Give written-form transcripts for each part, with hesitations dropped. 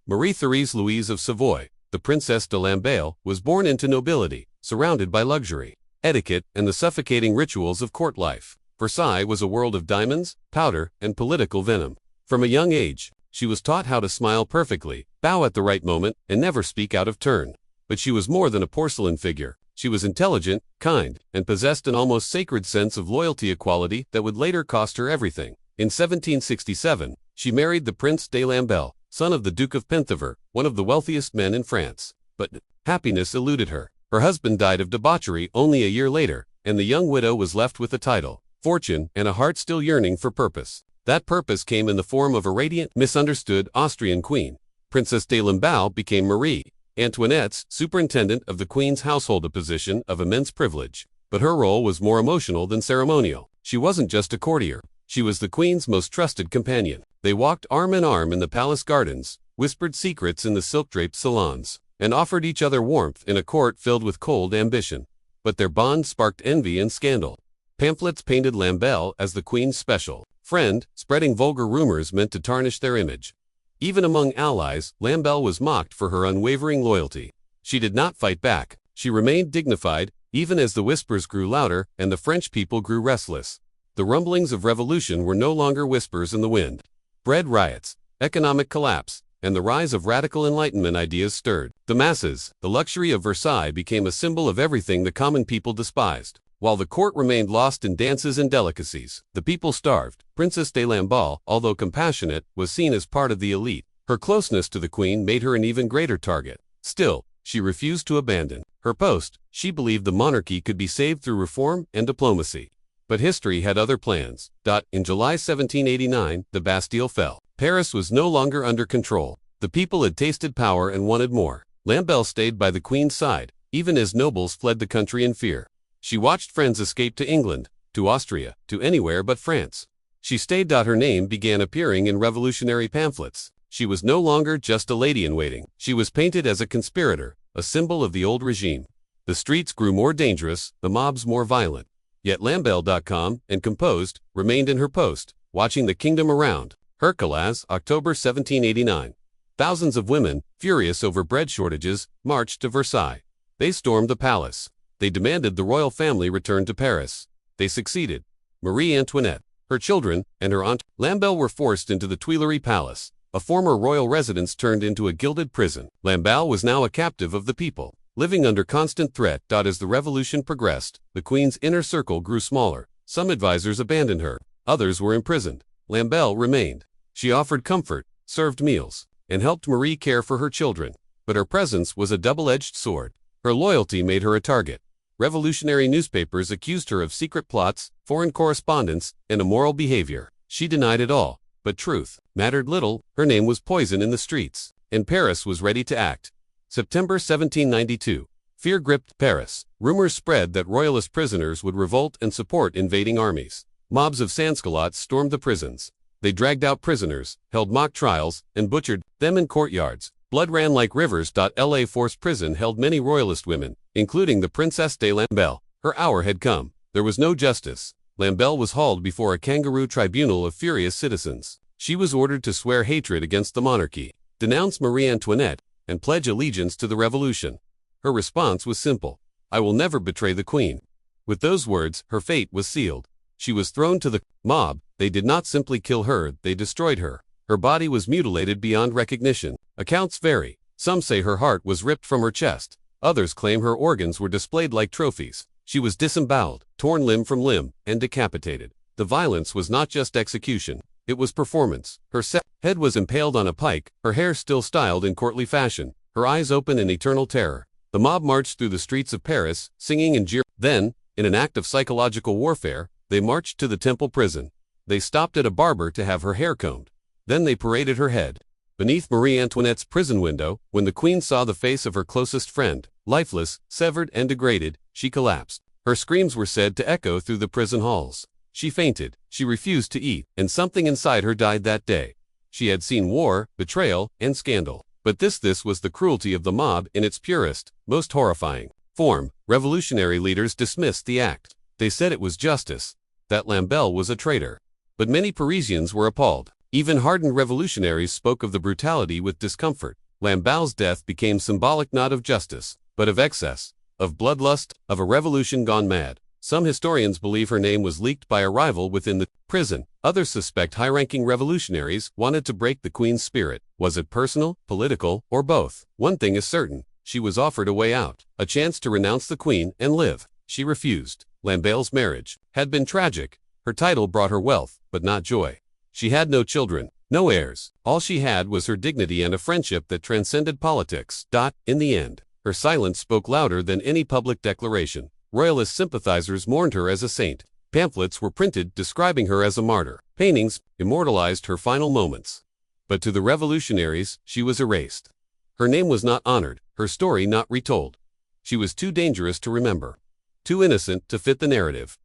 Marie-Thérèse Louise of Savoy, the Princess de Lamballe, was born into nobility, surrounded by luxury, etiquette, and the suffocating rituals of court life. Versailles was a world of diamonds, powder, and political venom. From a young age, she was taught how to smile perfectly, bow at the right moment, and never speak out of turn. But she was more than a porcelain figure. She was intelligent, kind, and possessed an almost sacred sense of loyalty, a quality that would later cost her everything. In 1767, she married the Prince de Lamballe, son of the Duke of Penthièvre, one of the wealthiest men in France. But happiness eluded her. Her husband died of debauchery only a year later, and the young widow was left with a title, fortune, and a heart still yearning for purpose. That purpose came in the form of a radiant, misunderstood Austrian queen. Princess de Lamballe became Marie Antoinette's superintendent of the queen's household, a position of immense privilege. But her role was more emotional than ceremonial. She wasn't just a courtier. She was the queen's most trusted companion. They walked arm in arm in the palace gardens, whispered secrets in the silk-draped salons, and offered each other warmth in a court filled with cold ambition. But their bond sparked envy and scandal. Pamphlets painted Lamballe as the queen's special friend, spreading vulgar rumors meant to tarnish their image. Even among allies, Lamballe was mocked for her unwavering loyalty. She did not fight back. She remained dignified, even as the whispers grew louder and the French people grew restless. The rumblings of revolution were no longer whispers in the wind. Bread riots, economic collapse, and the rise of radical Enlightenment ideas stirred the masses. The luxury of Versailles became a symbol of everything the common people despised. While the court remained lost in dances and delicacies, the people starved. Princess de Lamballe, although compassionate, was seen as part of the elite. Her closeness to the queen made her an even greater target. Still, she refused to abandon her post. She believed the monarchy could be saved through reform and diplomacy. But history had other plans. In July 1789, the Bastille fell. Paris was no longer under control. The people had tasted power and wanted more. Lamballe stayed by the queen's side, even as nobles fled the country in fear. She watched friends escape to England, to Austria, to anywhere but France. She stayed. Her name began appearing in revolutionary pamphlets. She was no longer just a lady-in-waiting. She was painted as a conspirator, a symbol of the old regime. The streets grew more dangerous, the mobs more violent. Yet Lamballe, calm and composed, remained in her post, watching the kingdom around. Hercules, October 1789. Thousands of women, furious over bread shortages, marched to Versailles. They stormed the palace. They demanded the royal family return to Paris. They succeeded. Marie Antoinette, her children, and her aunt Lamballe were forced into the Tuileries Palace, a former royal residence turned into a gilded prison. Lamballe was now a captive of the people, living under constant threat. As the revolution progressed, the queen's inner circle grew smaller. Some advisors abandoned her, others were imprisoned. Lamballe remained. She offered comfort, served meals, and helped Marie care for her children. But her presence was a double-edged sword. Her loyalty made her a target. Revolutionary newspapers accused her of secret plots, foreign correspondence, and immoral behavior. She denied it all, but truth mattered little. Her name was poison in the streets, and Paris was ready to act. September 1792. Fear gripped Paris. Rumors spread that royalist prisoners would revolt and support invading armies. Mobs of sans-culottes stormed the prisons. They dragged out prisoners, held mock trials, and butchered them in courtyards. Blood ran like rivers. La Force prison held many royalist women, including the Princess de Lamballe. Her hour had come. There was no justice. Lamballe was hauled before a kangaroo tribunal of furious citizens. She was ordered to swear hatred against the monarchy, denounce Marie Antoinette, and pledge allegiance to the revolution. Her response was simple: "I will never betray the queen." With those words, her fate was sealed. She was thrown to the mob. They did not simply kill her, they destroyed her. Her body was mutilated beyond recognition. Accounts vary. Some say her heart was ripped from her chest. Others claim her organs were displayed like trophies. She was disemboweled, torn limb from limb, and decapitated. The violence was not just execution. It was performance. Her head was impaled on a pike, her hair still styled in courtly fashion, her eyes open in eternal terror. The mob marched through the streets of Paris, singing and jeering. Then, in an act of psychological warfare, they marched to the Temple prison. They stopped at a barber to have her hair combed. Then they paraded her head. Beneath Marie Antoinette's prison window, when the queen saw the face of her closest friend, lifeless, severed, and degraded, she collapsed. Her screams were said to echo through the prison halls. She fainted. She refused to eat, and something inside her died that day. She had seen war, betrayal, and scandal. But this was the cruelty of the mob in its purest, most horrifying form. Revolutionary leaders dismissed the act. They said it was justice, that Lamballe was a traitor. But many Parisians were appalled. Even hardened revolutionaries spoke of the brutality with discomfort. Lamballe's death became symbolic not of justice, but of excess, of bloodlust, of a revolution gone mad. Some historians believe her name was leaked by a rival within the prison. Others suspect high-ranking revolutionaries wanted to break the queen's spirit. Was it personal, political, or both? One thing is certain. She was offered a way out, a chance to renounce the queen and live. She refused. Lamballe's marriage had been tragic. Her title brought her wealth, but not joy. She had no children, no heirs. All she had was her dignity and a friendship that transcended politics. In the end, her silence spoke louder than any public declaration. Royalist sympathizers mourned her as a saint. Pamphlets were printed describing her as a martyr. Paintings immortalized her final moments. But to the revolutionaries, she was erased. Her name was not honored, her story not retold. She was too dangerous to remember, too innocent to fit the narrative.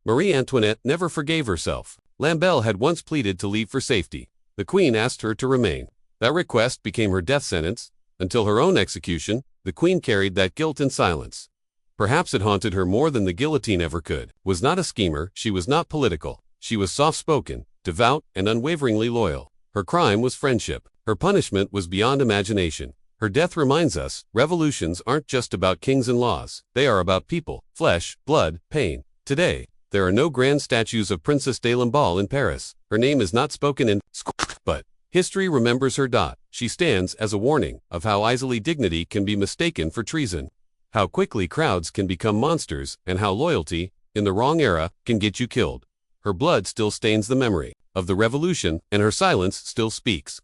Marie Antoinette never forgave herself. Lamballe had once pleaded to leave for safety. The queen asked her to remain. That request became her death sentence. Until her own execution, the queen carried that guilt in silence. Perhaps it haunted her more than the guillotine ever could. Was not a schemer, she was not political. She was soft-spoken, devout, and unwaveringly loyal. Her crime was friendship. Her punishment was beyond imagination. Her death reminds us, revolutions aren't just about kings and laws. They are about people, flesh, blood, pain. Today, there are no grand statues of Princess de Lamballe in Paris. Her name is not spoken in but history remembers her. She stands as a warning of how easily dignity can be mistaken for treason, how quickly crowds can become monsters, and how loyalty, in the wrong era, can get you killed. Her blood still stains the memory of the revolution, and her silence still speaks.